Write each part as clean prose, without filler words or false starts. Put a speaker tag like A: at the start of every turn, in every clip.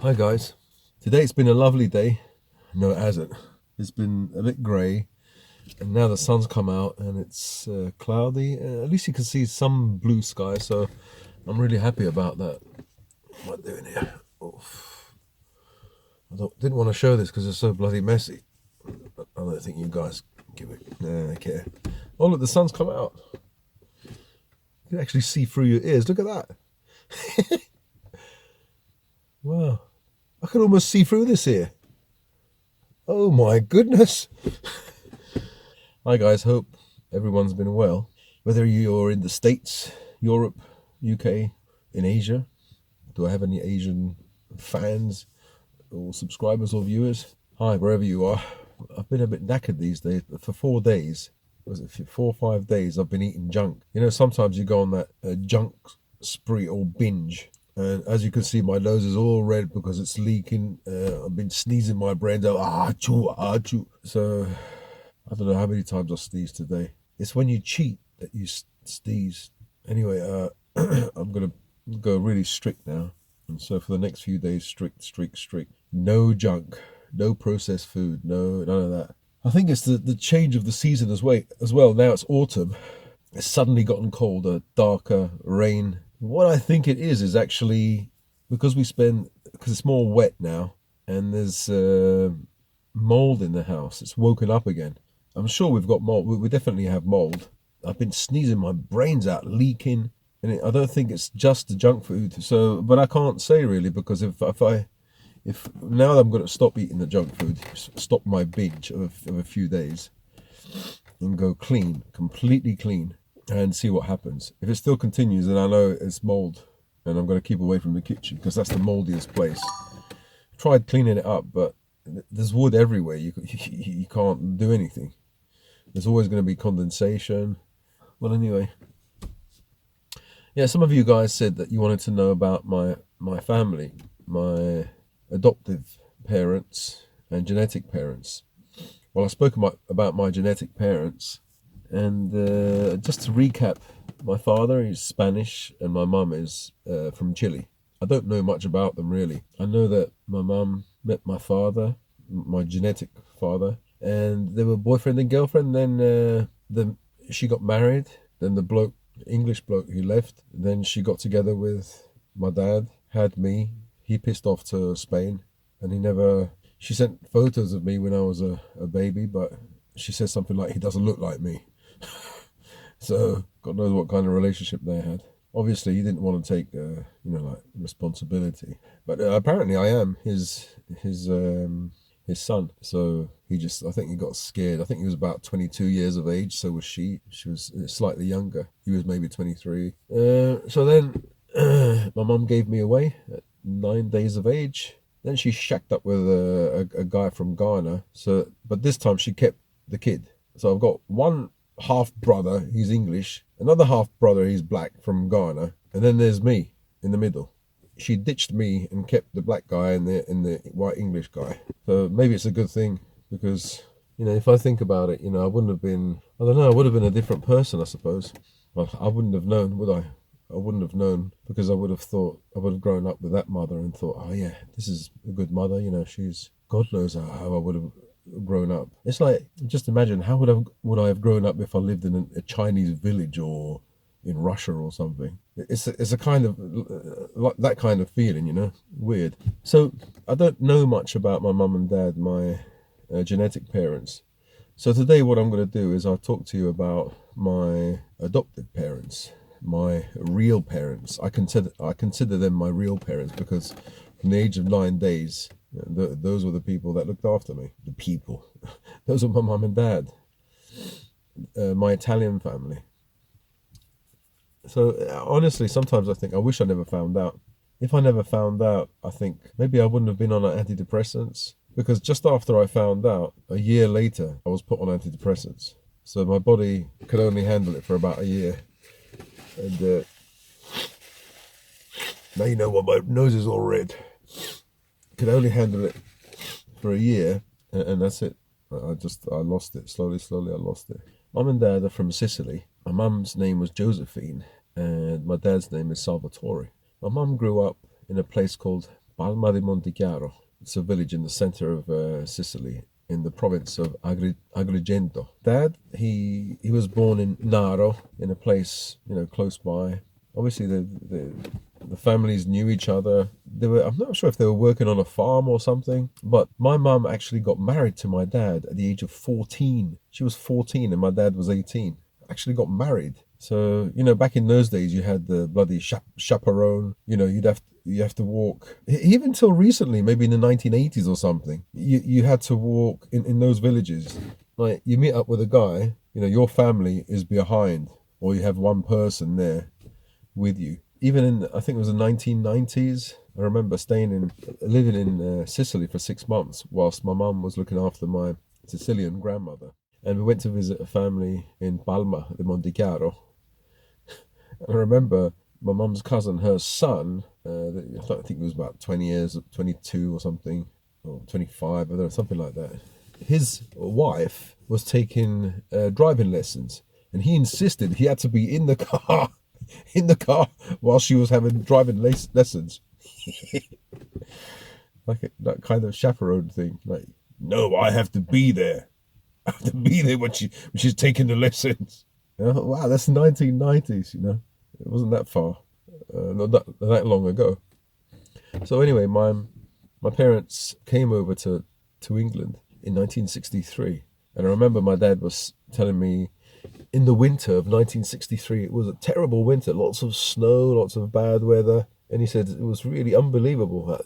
A: Hi guys. Today it's been a lovely day. No, it hasn't. It's been a bit grey, and now the sun's come out and it's cloudy. At least you can see some blue sky, so I'm really happy about that. What am I doing here? Oof. Didn't want to show this because it's so bloody messy. I don't think you guys give it care. Oh look, the sun's come out. You can actually see through your ears. Look at that. Wow. I can almost see through this here. Oh my goodness. Hi guys, hope everyone's been well. Whether you're in the States, Europe, UK, in Asia. Do I have any Asian fans or subscribers or viewers? Hi, wherever you are. I've been a bit knackered these days, but for 4 days, was it 4 or 5 days, I've been eating junk. You know, sometimes you go on that junk spree or binge. And as you can see, my nose is all red because it's leaking. I've been sneezing my brains out. Achoo, achoo. So I don't know how many times I sneezed today. It's when you cheat that you sneeze. Anyway, I'm going to go really strict now. And so for the next few days, strict. No junk, no processed food, none of that. I think it's the change of the season as well. Now it's autumn. It's suddenly gotten colder, darker, rain. What I think it is actually because it's more wet now and there's mold in the house. It's woken up again. I'm sure we've got mold. We definitely have mold. I've been sneezing my brains out, leaking, and I don't think it's just the junk food. So, but I can't say really because if now I'm going to stop eating the junk food, stop my binge of a few days, and go clean, completely clean, and see what happens. If it still continues, then I know it's mold, and I'm going to keep away from the kitchen because that's the moldiest place. Tried cleaning it up, but there's wood everywhere. You can't do anything. There's always going to be condensation. Well, anyway, yeah. Some of you guys said that you wanted to know about my family, my adoptive parents and genetic parents. Well, I spoke about my genetic parents, and just to recap, my father is Spanish and my mum is from Chile. I don't know much about them really. I know that my mum met my father, my genetic father, and they were boyfriend and girlfriend. Then she got married. Then the English bloke who left. Then she got together with my dad, had me. He pissed off to Spain, and he never. She sent photos of me when I was a baby, but she said something like he doesn't look like me. So God knows what kind of relationship they had. Obviously, he didn't want to take, like responsibility. But apparently, I am his son. So I think he got scared. I think he was about 22 years of age. So was she. She was slightly younger. He was maybe 23. So then, my mum gave me away at 9 days of age. Then she shacked up with a guy from Ghana. So, but this time she kept the kid. So I've got one half brother, he's English, another half brother, he's black from Ghana, and then there's me in the middle. She ditched me and kept the black guy and the white English guy. So maybe it's a good thing because if I think about it, I wouldn't have been. I don't know. I would have been a different person, I suppose. Well, I wouldn't have known, would I? I wouldn't have known because I would have grown up with that mother and thought, oh yeah, this is a good mother. She's God knows how I would have grown up. It's like, just imagine how would I have grown up if I lived in a Chinese village or in Russia or something. It's a kind of like that kind of feeling, weird. So I don't know much about my mum and dad, my genetic parents. So today what I'm going to do is I'll talk to you about my adoptive parents, my real parents. I consider them my real parents because from the age of 9 days, those were the people that looked after me. The people. Those were my mum and dad. My Italian family. So honestly, sometimes I think I wish I never found out. If I never found out, I think maybe I wouldn't have been on antidepressants. Because just after I found out, a year later, I was put on antidepressants. So my body could only handle it for about a year. And now you know why my nose is all red. Could only handle it for a year, and that's it. I lost it. Slowly, I lost it. Mum and dad are from Sicily. My mum's name was Josephine, and my dad's name is Salvatore. My mum grew up in a place called Palma di Montichiaro. It's a village in the center of Sicily, in the province of Agrigento. Dad, he was born in Naro, in a place close by. Obviously, the families knew each other. I'm not sure if they were working on a farm or something, but my mum actually got married to my dad at the age of 14. She was 14 and my dad was 18. Actually got married. So, back in those days, you had the bloody chaperone. You have to walk. Even till recently, maybe in the 1980s or something, you had to walk in those villages. Like, you meet up with a guy, your family is behind, or you have one person there with you. Even in, I think it was the 1990s, I remember living in Sicily for 6 months whilst my mum was looking after my Sicilian grandmother. And we went to visit a family in Palma di Montichiaro. And I remember my mum's cousin, her son, I think he was about 20 years, 22 or something, or 25, I don't know, something like that. His wife was taking driving lessons, and he insisted he had to be in the car, while she was having driving lessons. Like that kind of chaperone thing. Like, no, I have to be there. I have to be there when she's taking the lessons. Wow, that's 1990s. It wasn't that far, not that long ago. So anyway, my parents came over to England in 1963, and I remember my dad was telling me in the winter of 1963, it was a terrible winter, lots of snow, lots of bad weather, and he said it was really unbelievable,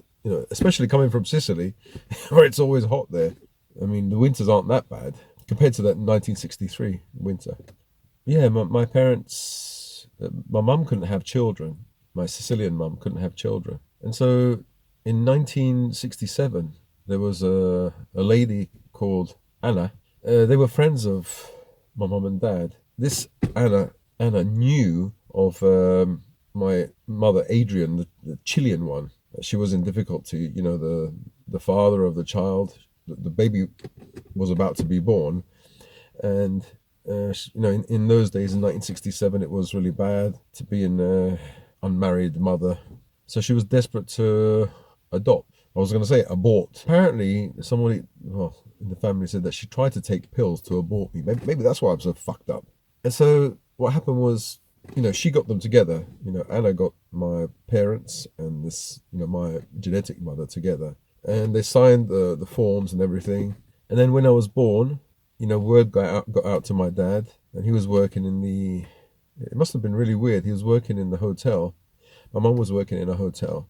A: especially coming from Sicily, where it's always hot there. I mean, the winters aren't that bad compared to that 1963 winter. Yeah, my parents, my mum couldn't have children. My Sicilian mum couldn't have children. And so in 1967, there was a lady called Anna. They were friends of my mum and dad. This Anna knew of my mother, Adrian, the Chilean one. She was in difficulty. The father of the child, the baby was about to be born. And in those days, in 1967, it was really bad to be an unmarried mother. So she was desperate to adopt. I was going to say abort. Apparently, somebody in the family said that she tried to take pills to abort me. Maybe that's why I'm so fucked up. And so what happened was, she got them together. Anna got my parents and this, my genetic mother together. And they signed the forms and everything. And then when I was born, word got out to my dad, and he was working it must have been really weird. He was working in the hotel. My mum was working in a hotel,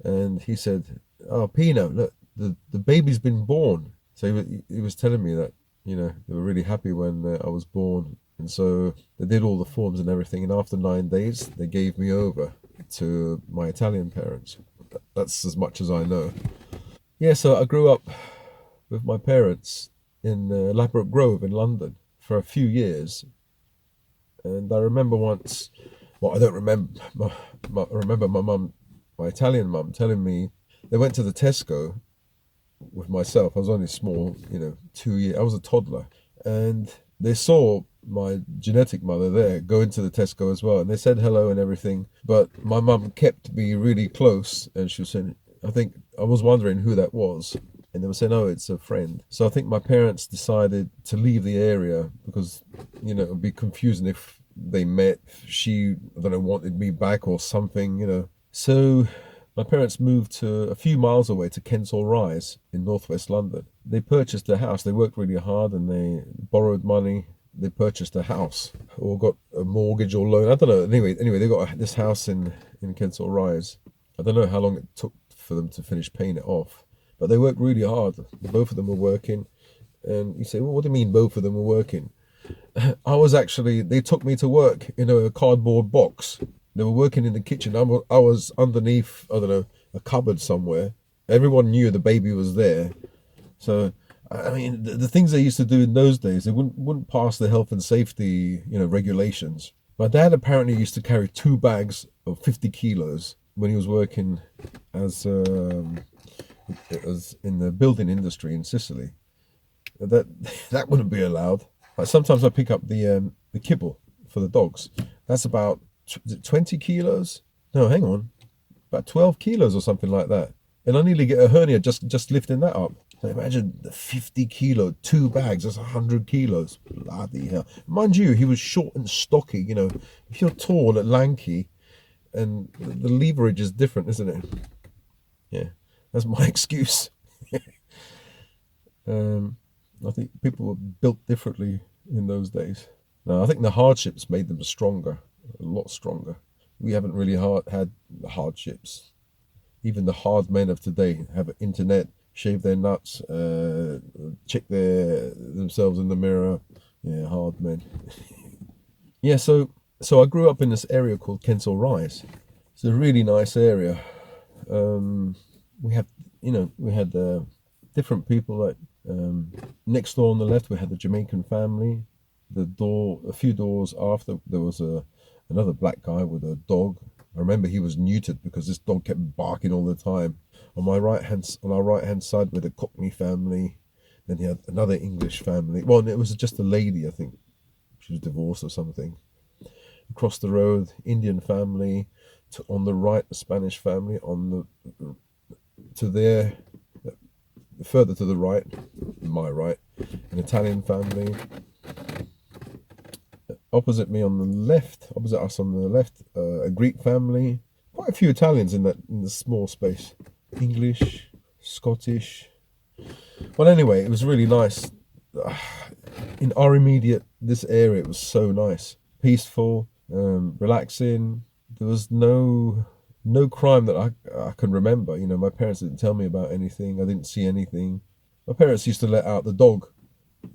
A: and he said, "Oh, Pino, look, the baby's been born." So he was telling me that, they were really happy when I was born. And so they did all the forms and everything. And after 9 days, they gave me over to my Italian parents. That's as much as I know. Yeah, so I grew up with my parents in Ladbroke Grove in London for a few years. And I remember once, I don't remember, I remember my Italian mum telling me they went to the Tesco with myself. I was only small, 2 years, I was a toddler. And they saw my genetic mother there go into the Tesco as well. And they said hello and everything. But my mum kept me really close. And she was saying, I was wondering who that was. And they were saying, oh, it's a friend. So I think my parents decided to leave the area because, it would be confusing if they met. She, I don't know, wanted me back or something, So my parents moved to a few miles away to Kensal Rise in northwest London. They purchased a house. They worked really hard and they borrowed money. They purchased a house or got a mortgage or loan. I don't know. Anyway, they got this house in Kensal Rise. I don't know how long it took for them to finish paying it off. But they worked really hard. Both of them were working. And you say, well, what do you mean both of them were working? They took me to work in a cardboard box. They were working in the kitchen. I was underneath, I don't know, a cupboard somewhere. Everyone knew the baby was there. So, I mean, the things they used to do in those days, they wouldn't pass the health and safety, regulations. My dad apparently used to carry 2 bags of 50 kilos when he was working as in the building industry in Sicily. That wouldn't be allowed. Like sometimes I pick up the kibble for the dogs. That's about 20 kilos. No, hang on, about 12 kilos or something like that. and I nearly get a hernia just lifting that up. So imagine the 50 kilo, 2 bags, that's 100 kilos. Bloody hell. Mind you, he was short and stocky, you know. If you're tall and lanky, and the leverage is different, isn't it? Yeah, that's my excuse. I think people were built differently in those days. Now, I think the hardships made them stronger, a lot stronger. We haven't really had hardships. Even the hard men of today have an internet, shave their nuts, check themselves in the mirror. Yeah, hard men. Yeah, so I grew up in this area called Kensal Rise. It's a really nice area. We have, we had different people. Like next door on the left, we had the Jamaican family. A few doors after, there was another black guy with a dog. I remember he was neutered because this dog kept barking all the time. On our right hand side, with a Cockney family. Then he had another English family. Well, it was just a lady, I think. She was divorced or something. Across the road, Indian family. On the right, a Spanish family. Further to the right, my right, an Italian family. Opposite us on the left, a Greek family. Quite a few Italians in the small space. English, Scottish. Well, anyway, it was really nice. In our this area, it was so nice, peaceful, relaxing. There was no crime that I can remember. You know, my parents didn't tell me about anything. I didn't see anything. My parents used to let out the dog,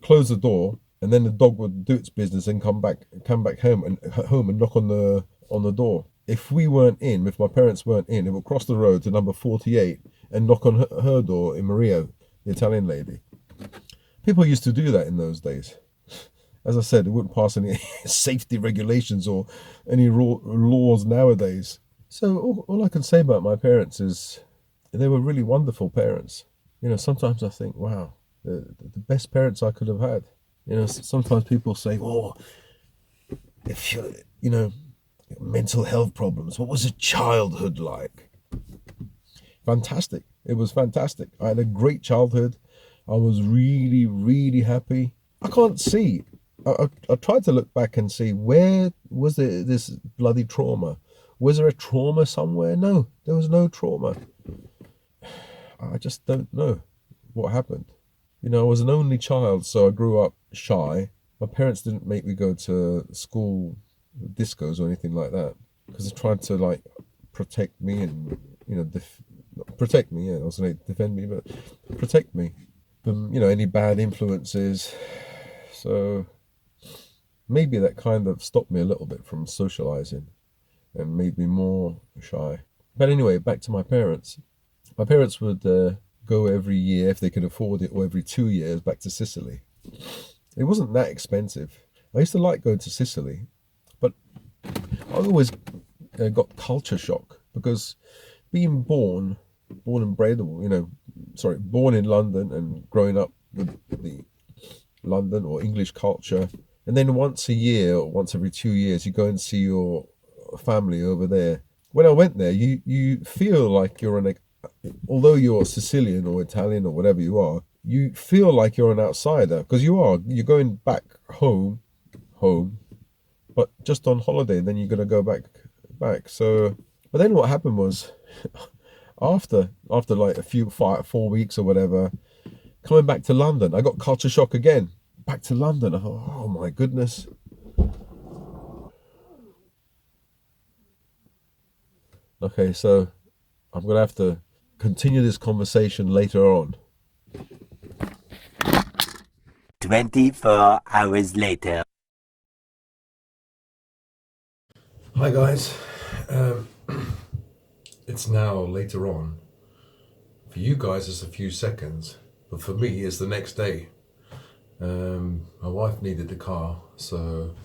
A: close the door, and then the dog would do its business and come back home and knock on the door. If my parents weren't in, it would cross the road to number 48 and knock on her door in Maria, the Italian lady. People used to do that in those days. As I said, they wouldn't pass any safety regulations or any laws nowadays. So all I can say about my parents is they were really wonderful parents. You know, sometimes I think, wow, the best parents I could have had. You know, sometimes people say, oh, if mental health problems, what was your childhood like? Fantastic. It was fantastic. I had a great childhood. I was really, really happy. I can't see. I tried to look back and see, where was this bloody trauma? Was there a trauma somewhere? No, there was no trauma. I just don't know what happened. You know, I was an only child, so I grew up shy. My parents didn't make me go to school discos or anything like that, because they tried to, like, protect me and, protect me. Yeah, I was going to defend me, but protect me from, any bad influences. So maybe that kind of stopped me a little bit from socializing and made me more shy. But anyway, back to my parents. My parents would go every year, if they could afford it, or every 2 years, back to Sicily. It wasn't that expensive. I used to like going to Sicily, but I always got culture shock, because being born and bred, born in London and growing up with the London or English culture, and then once a year or once every 2 years, you go and see your family over there. When I went there, you feel like although you're Sicilian or Italian or whatever you are, you feel like you're an outsider, because you're going back home, but just on holiday. Then you're gonna go back. So, but then what happened was, after like 4 weeks or whatever, coming back to London, I got culture shock again. Back to London, I thought, oh my goodness. Okay, so I'm gonna have to continue this conversation later on.
B: 24 hours later.
A: Hi guys, it's now later on. For you guys, it's a few seconds, but for me, it's the next day. My wife needed the car, so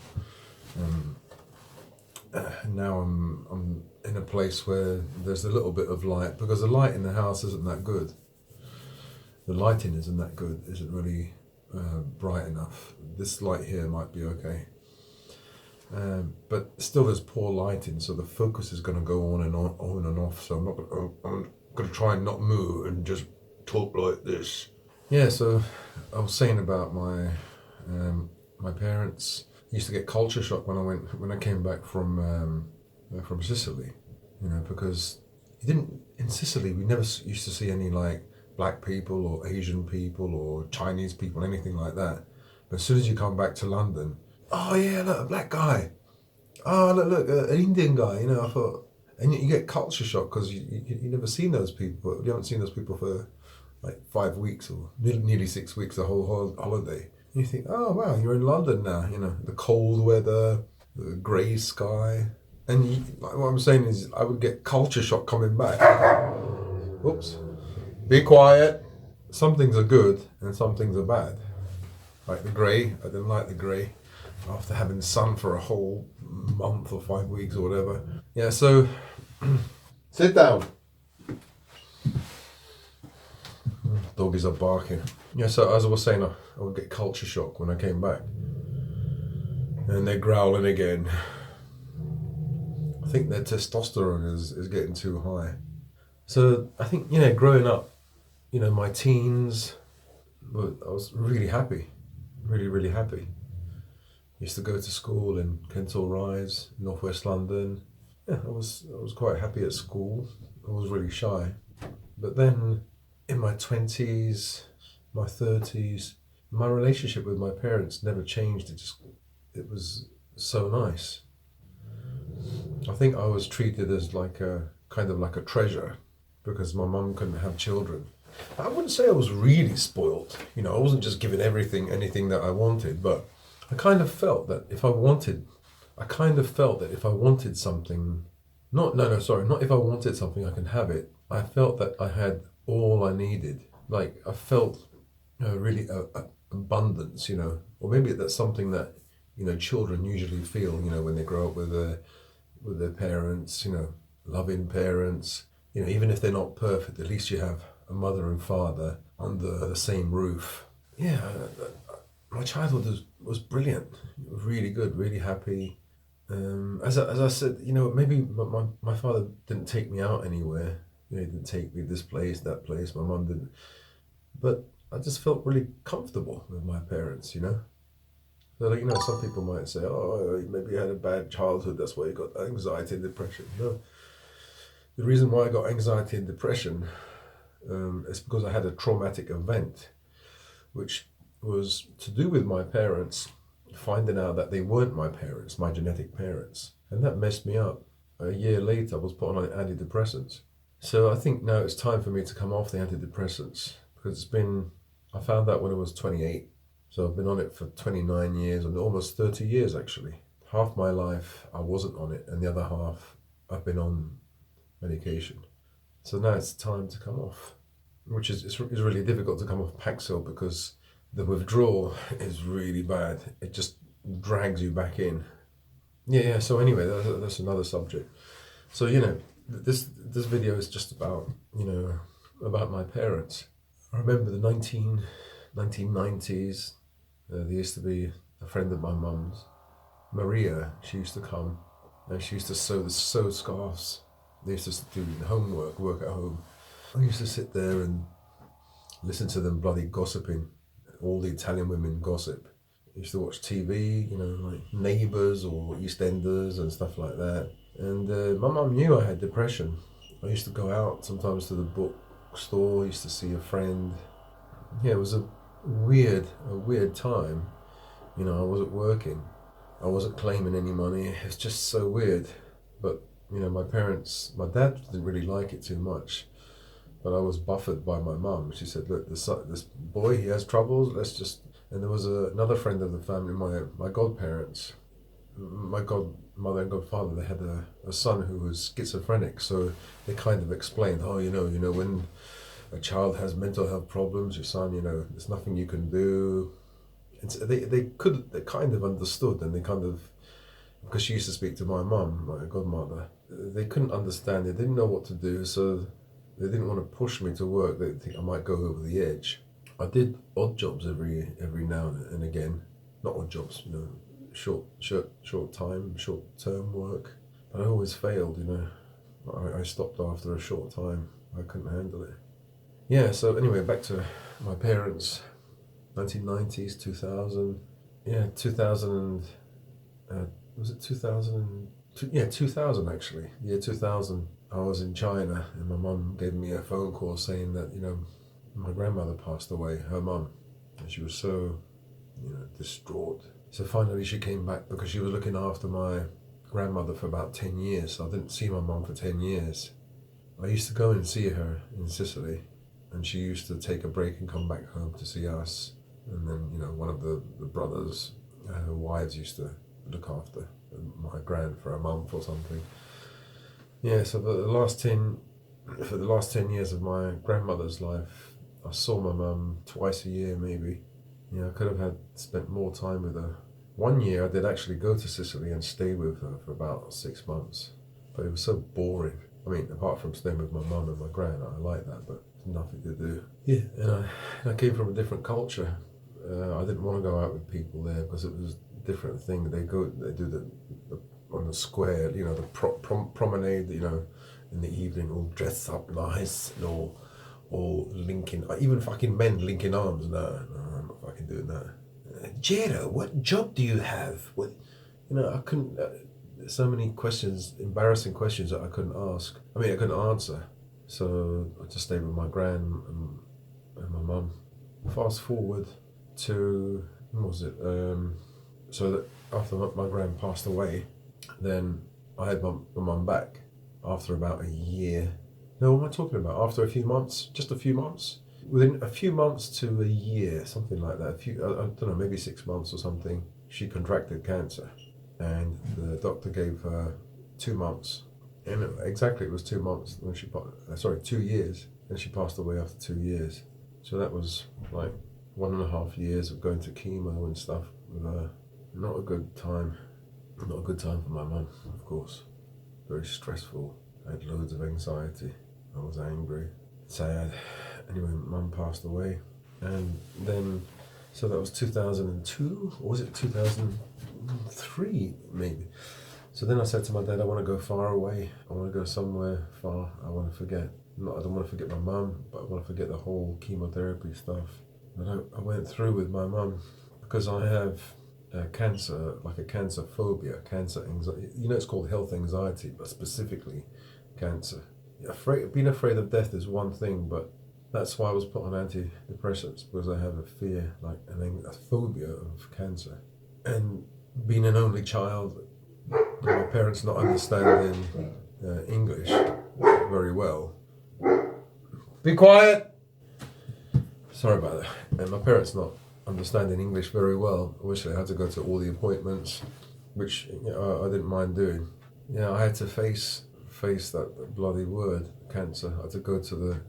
A: now I'm in a place where there's a little bit of light, because the light in the house isn't that good. The lighting isn't really bright enough. This light here might be okay, but still there's poor lighting, so the focus is going to go on and off. So I'm got to try and not move and just talk like this. Yeah, so I was saying about my parents. I used to get culture shock when I came back from Sicily, because you didn't in Sicily we never used to see any like black people or Asian people or Chinese people, anything like that. But as soon as you come back to London, oh yeah, look, a black guy. Oh look, an Indian guy. I thought, and you get culture shock because you never seen those people. You haven't seen those people for like 5 weeks or nearly 6 weeks, the whole holiday. And you think, oh wow, you're in London now. The cold weather, the grey sky, and like what I'm saying is, I would get culture shock coming back. Oops, be quiet. Some things are good and some things are bad. Like the grey, I didn't like the grey after having sun for a whole month or 5 weeks or whatever. Yeah, so sit down. Doggies are barking. Yeah, so as I was saying, I would get culture shock when I came back. And they're growling again. I think their testosterone is getting too high. So I think, growing up, my teens, I was really happy. Really, really happy. Used to go to school in Kensal Rise, northwest London. Yeah, I was quite happy at school. I was really shy. But then in my 20s, my 30s, my relationship with my parents never changed. It was so nice. I think I was treated as like a kind of like a treasure because my mum couldn't have children. I wouldn't say I was really spoiled. I wasn't just given anything that I wanted, but I kind of felt that if I wanted something, not if I wanted something, I can have it. I felt that I had all I needed. Like I felt really abundance, or maybe that's something that children usually feel, when they grow up with their parents, loving parents. Even if they're not perfect, at least you have a mother and father under the same roof. Yeah, my childhood was brilliant. It was really good, really happy. As I said, maybe my father didn't take me out anywhere. He didn't take me this place, that place. My mum didn't. But I just felt really comfortable with my parents, So, some people might say, oh, maybe you had a bad childhood, that's why you got anxiety and depression. No. The reason why I got anxiety and depression is because I had a traumatic event, which was to do with my parents finding out that they weren't my parents, my genetic parents. And that messed me up. A year later, I was put on antidepressants. So I think now it's time for me to come off the antidepressants because I found out when I was 28. So I've been on it for 29 years and almost 30 years actually. Half my life I wasn't on it and the other half I've been on medication. So now it's time to come off, which is really difficult to come off Paxil because the withdrawal is really bad. It just drags you back in. Yeah. So anyway, that's another subject. So this video is just about about my parents. I remember the 1990s. There used to be a friend of my mum's, Maria. She used to come and she used to sew scarves. They used to do homework, work at home. I used to sit there and listen to them bloody gossiping. All the Italian women gossip. I used to watch TV, like Neighbours or EastEnders and stuff like that. And my mum knew I had depression. I used to go out sometimes to the bookstore. I used to see a friend. Yeah, it was a weird time. I wasn't working. I wasn't claiming any money. It's just so weird. But my dad didn't really like it too much. But I was buffered by my mum. She said, "Look, this boy, he has troubles. Let's just." And there was another friend of the family, my godparents, my godmother and godfather. They had a son who was schizophrenic. So they kind of explained, "Oh, when a child has mental health problems, your son, there's nothing you can do." And so they kind of understood, and they kind of, because she used to speak to my mum, my godmother, they couldn't understand. They didn't know what to do, so they didn't want to push me to work. They think I might go over the edge. I did odd jobs every now and again, not odd jobs, short term work, but I always failed. I stopped after a short time. I couldn't handle it. Yeah, so anyway, back to my parents, 1990s, 2000. Yeah, 2000, was it 2000? Yeah, 2000 actually. Year 2000. I was in China and my mum gave me a phone call saying that, my grandmother passed away, her mum. And she was so, distraught. So finally she came back because she was looking after my grandmother for about 10 years. So I didn't see my mum for 10 years. I used to go and see her in Sicily, and she used to take a break and come back home to see us. And then, one of the brothers, wives used to look after my gran for a month or something. Yeah, so for the last 10 years of my grandmother's life, I saw my mum twice a year maybe. I could have spent more time with her. One year I did actually go to Sicily and stay with her for about 6 months, but it was so boring. I mean, apart from staying with my mum and my gran, I like that, but there's nothing to do. Yeah, and I came from a different culture. I didn't want to go out with people there because it was a different thing. They do the on the square, the promenade, in the evening, all dressed up nice and all linking, even fucking men linking arms. No, I'm not fucking doing that. Jada, what job do you have? What, I couldn't. So many questions, embarrassing questions that I couldn't ask. I mean, I couldn't answer. So I just stayed with my gran and my mum. Fast forward to, when was it? So that after my gran passed away, then I had my mum back after about a year. No, what am I talking about? After a few months, just a few months. Within a few months to a year, something like that. I don't know, maybe 6 months or something. She contracted cancer, and the doctor gave her 2 months. And it was 2 months when 2 years, and she passed away after 2 years. So that was like 1.5 years of going to chemo and stuff with her. Not a good time. Not a good time for my mum, of course. Very stressful. I had loads of anxiety. I was angry, sad. Anyway, mum passed away. And then, so that was 2002, or was it 2003 maybe? So then I said to my dad, I want to go far away. I want to go somewhere far. I want to forget. I don't want to forget my mum, but I want to forget the whole chemotherapy stuff. And I went through with my mum because I have cancer, like a cancer phobia, cancer anxiety. It's called health anxiety, but specifically cancer. Being afraid of death is one thing, but that's why I was put on antidepressants, because I have a fear, like a phobia of cancer. And being an only child, my parents not understanding English very well. Be quiet! Sorry about that. And my parents not understanding English very well. Obviously, I had to go to all the appointments, which I didn't mind doing. I had to face that bloody word, cancer. I had to go to the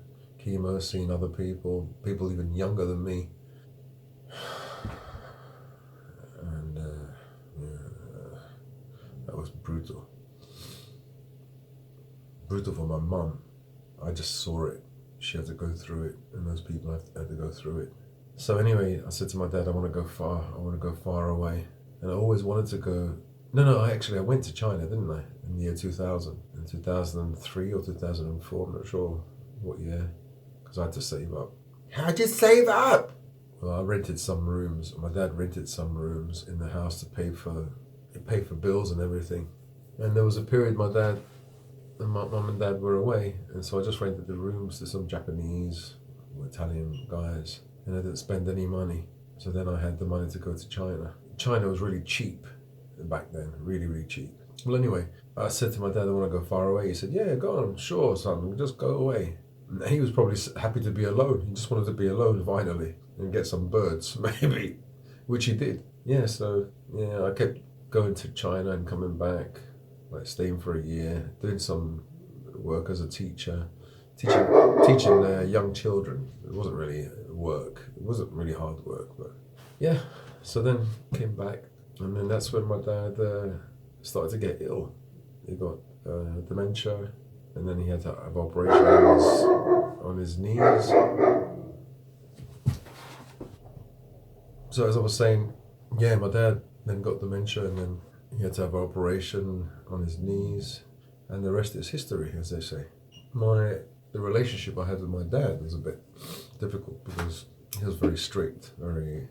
A: chemo, seeing other people even younger than me. And that was brutal. Brutal for my mum. I just saw it. She had to go through it, and those people had to go through it. So anyway, I said to my dad, I want to go far. I want to go far away. And I always wanted to go. No, I went to China, didn't I? In the year 2000. In 2003 or 2004, I'm not sure what year. Because I had to save up. How'd you save up? Well, I rented some rooms. My dad rented some rooms in the house to pay for bills and everything. And there was a period my dad and my mum and dad were away, and so I just rented the rooms to some Japanese or Italian guys, and I didn't spend any money. So then I had the money to go to China. China was really cheap back then, really, really cheap. Well, anyway, I said to my dad, I want to go far away. He said, yeah, go on, sure, son, just go away. And he was probably happy to be alone. He just wanted to be alone finally and get some birds, maybe, which he did. So I kept going to China and coming back, like staying for a year, doing some work as a teacher, teaching young children. It wasn't really work. It wasn't really hard work, but yeah. So then came back, and then that's when my dad started to get ill. He got dementia, and then he had to have operations on his knees. So as I was saying, my dad then got dementia, and then he had to have an operation on his knees, and the rest is history, as they say. My the relationship I had with my dad was a bit difficult because he was very strict, very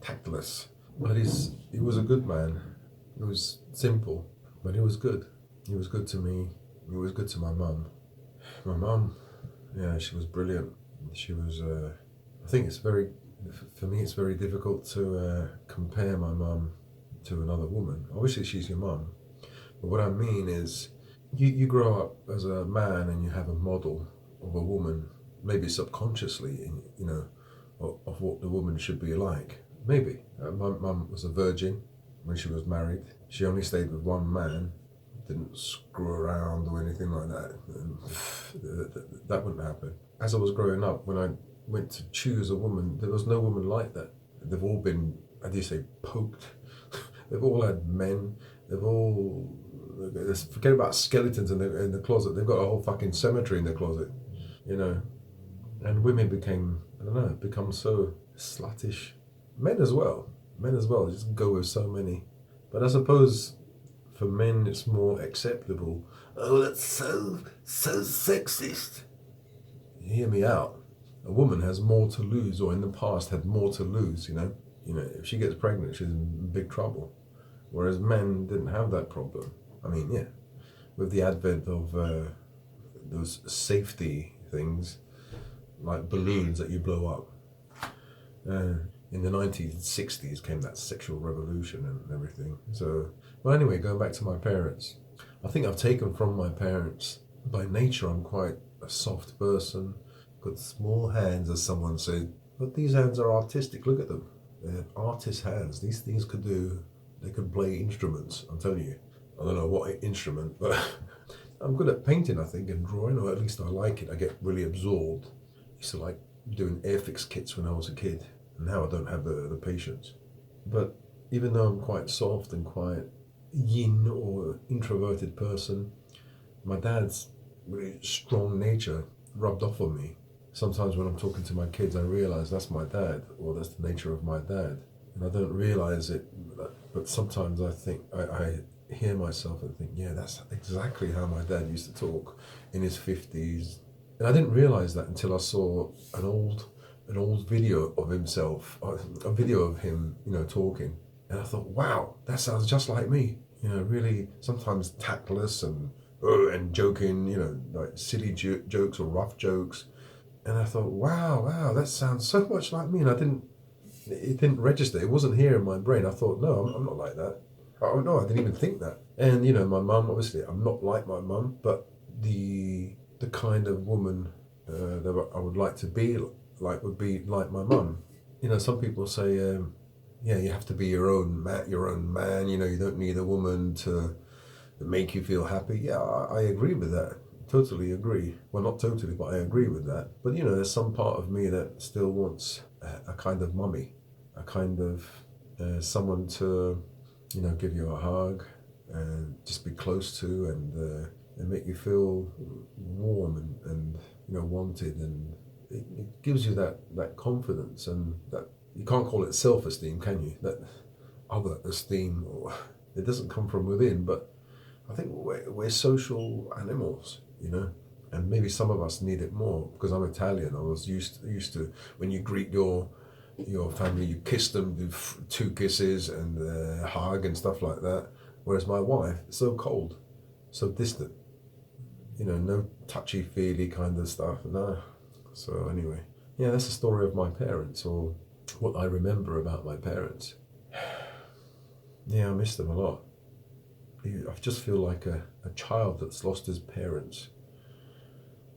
A: tactless. But he was a good man. He was simple, but he was good. He was good to me. He was good to my mum. My mum, yeah, she was brilliant. She was. I think for me, it's very difficult to compare my mum to another woman. Obviously, she's your mum, but what I mean is, you grow up as a man and you have a model of a woman, maybe subconsciously, of what the woman should be like. Maybe. My mum was a virgin when she was married. She only stayed with one man, didn't screw around or anything like that. That wouldn't happen. As I was growing up, when I went to choose a woman, there was no woman like that. They've all been, how do you say, poked. They've all had men. They've all, forget about skeletons in the closet. They've got a whole fucking cemetery in their closet, you know. And women become so sluttish. Men as well. Just go with so many. But I suppose for men it's more acceptable. Oh, that's so sexist. Hear me out. A woman has more to lose, or in the past had more to lose, you know. If she gets pregnant, she's in big trouble. Whereas men didn't have that problem. I mean, yeah, with the advent of those safety things, like balloons that you blow up. In the 1960s came that sexual revolution and everything. So, well, anyway, going back to my parents, I think I've taken from my parents. By nature, I'm quite a soft person. Got small hands, as someone said. But these hands are artistic. Look at them. They're artist hands. These things they could play instruments. I'm telling you. I don't know what instrument, but I'm good at painting, I think, and drawing, or at least I like it. I get really absorbed. I used to like doing airfix kits when I was a kid. And now I don't have the patience. But even though I'm quite soft and quite yin or introverted person, my dad's really strong nature rubbed off on me. Sometimes when I'm talking to my kids, I realize that's my dad, or that's the nature of my dad. And I don't realize it, but sometimes I think, I hear myself and think, yeah, that's exactly how my dad used to talk in his 50s. And I didn't realize that until I saw an old video of himself, a video of him, talking. And I thought, wow, that sounds just like me. Really sometimes tactless and joking, like silly jokes or rough jokes. And I thought, wow, that sounds so much like me. And it didn't register. It wasn't here in my brain. I thought, no, I'm not like that. Oh no, I didn't even think that. And my mum, obviously, I'm not like my mum, but the kind of woman that I would like to be like would be like my mum. Some people say, yeah, you have to be your own man. You don't need a woman to make you feel happy. Yeah, I agree with that. Totally agree. Well, not totally, but I agree with that. But there's some part of me that still wants a kind of mummy, a kind of someone to, give you a hug and just be close to and make you feel warm and wanted, and it gives you that confidence, and that you can't call it self-esteem, can you? That other esteem, or it doesn't come from within, but I think we're social animals, and maybe some of us need it more because I'm Italian. I was used to when you greet your family, you kiss them, do 2 kisses and hug and stuff like that. Whereas my wife is so cold, so distant. No touchy-feely kind of stuff. No. So anyway, yeah, that's the story of my parents, or what I remember about my parents. Yeah, I miss them a lot. I just feel like a child that's lost his parents.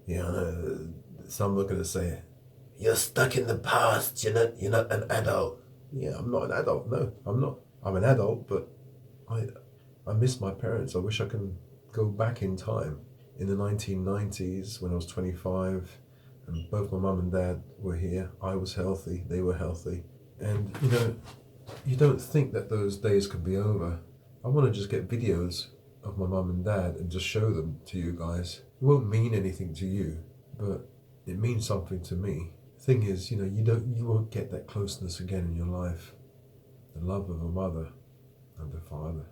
A: Some are going to say, you're stuck in the past, you're not an adult. Yeah, I'm not an adult. No, I'm not. I'm an adult, but I miss my parents. I wish I can go back in time. In the 1990s, when I was 25, and both my mum and dad were here, I was healthy, they were healthy. And, you don't think that those days could be over. I want to just get videos of my mum and dad and just show them to you guys. It won't mean anything to you, but it means something to me. The thing is, you won't get that closeness again in your life. The love of a mother and a father.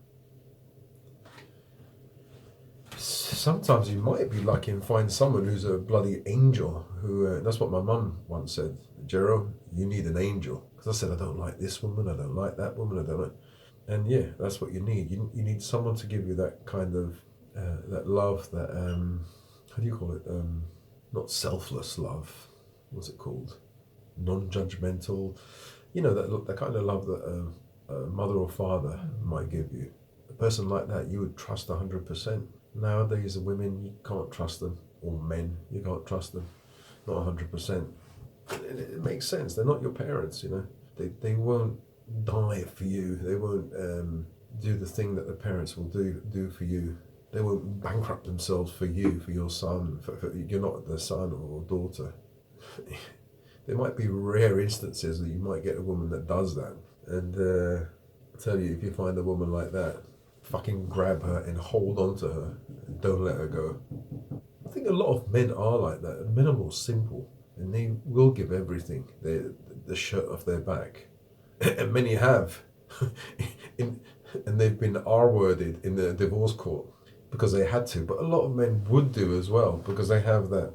A: sometimes you might be lucky and find someone who's a bloody angel. Who that's what my mum once said. Jero, you need an angel. Because I said I don't like this woman, I don't like that woman, I don't like. And yeah, that's what you need. You need someone to give you that kind of that love, that how do you call it? Not selfless love. What's it called? Non-judgmental. You know, that kind of love that a mother or father might give you. A person like that you would trust 100%. Nowadays, the women, you can't trust them, or men, you can't trust them, not 100%. It makes sense. They're not your parents, you know. They won't die for you. They won't do the thing that the parents will do for you. They won't bankrupt themselves for you, for your son. You're not their son or daughter. There might be rare instances that you might get a woman that does that. And I tell you, if you find a woman like that, fucking grab her and hold on to her. And don't let her go. I think a lot of men are like that. Men are more simple, and they will give everything, the shirt off their back. And many have. And they've been R-worded in the divorce court because they had to. But a lot of men would do as well because they have that.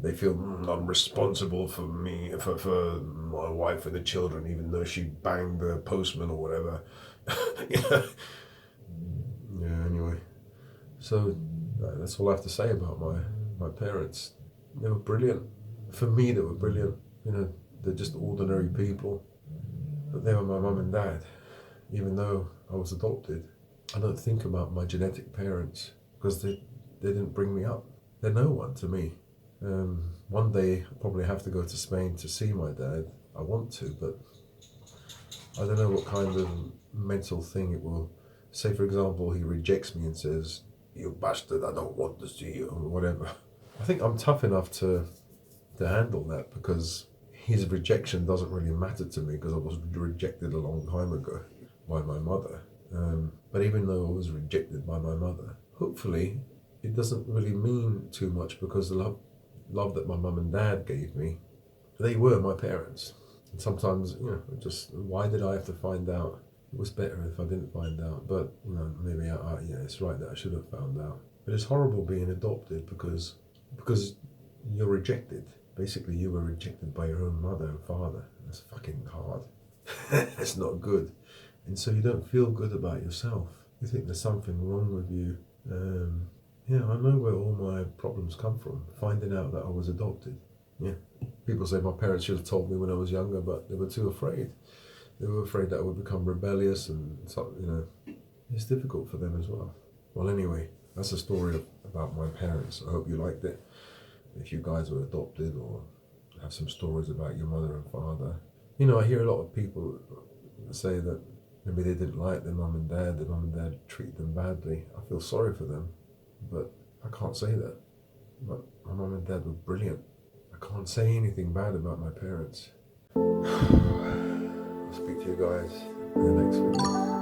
A: They feel I'm responsible for me, for my wife and the children, even though she banged the postman or whatever. You know? Yeah. Anyway, so that's all I have to say about my parents. They were brilliant. For me, they were brilliant. You know, they're just ordinary people, but they were my mum and dad. Even though I was adopted, I don't think about my genetic parents because they didn't bring me up. They're no one to me. One day I'll probably have to go to Spain to see my dad. I want to, but I don't know what kind of mental thing it will. Say, for example, he rejects me and says, "You bastard, I don't want to see you," or whatever. I think I'm tough enough to handle that because his rejection doesn't really matter to me because I was rejected a long time ago by my mother. But even though I was rejected by my mother, hopefully it doesn't really mean too much because the love that my mum and dad gave me, they were my parents. And sometimes, you know, just why did I have to find out? It was better if I didn't find out. But you know, maybe yeah, it's right that I should have found out. But it's horrible being adopted because you're rejected. Basically, you were rejected by your own mother and father. That's fucking hard. It's not good. And so you don't feel good about yourself. You think there's something wrong with you. Yeah, I know where all my problems come from. Finding out that I was adopted. Yeah. People say my parents should have told me when I was younger, but they were too afraid. They were afraid that I would become rebellious and, you know, it's difficult for them as well. Well, anyway, that's a story about my parents. I hope you liked it. If you guys were adopted or have some stories about your mother and father. You know, I hear a lot of people say that maybe they didn't like their mum and dad treated them badly. I feel sorry for them, but I can't say that. But my mum and dad were brilliant. I can't say anything bad about my parents. I'll speak to you guys in the next video.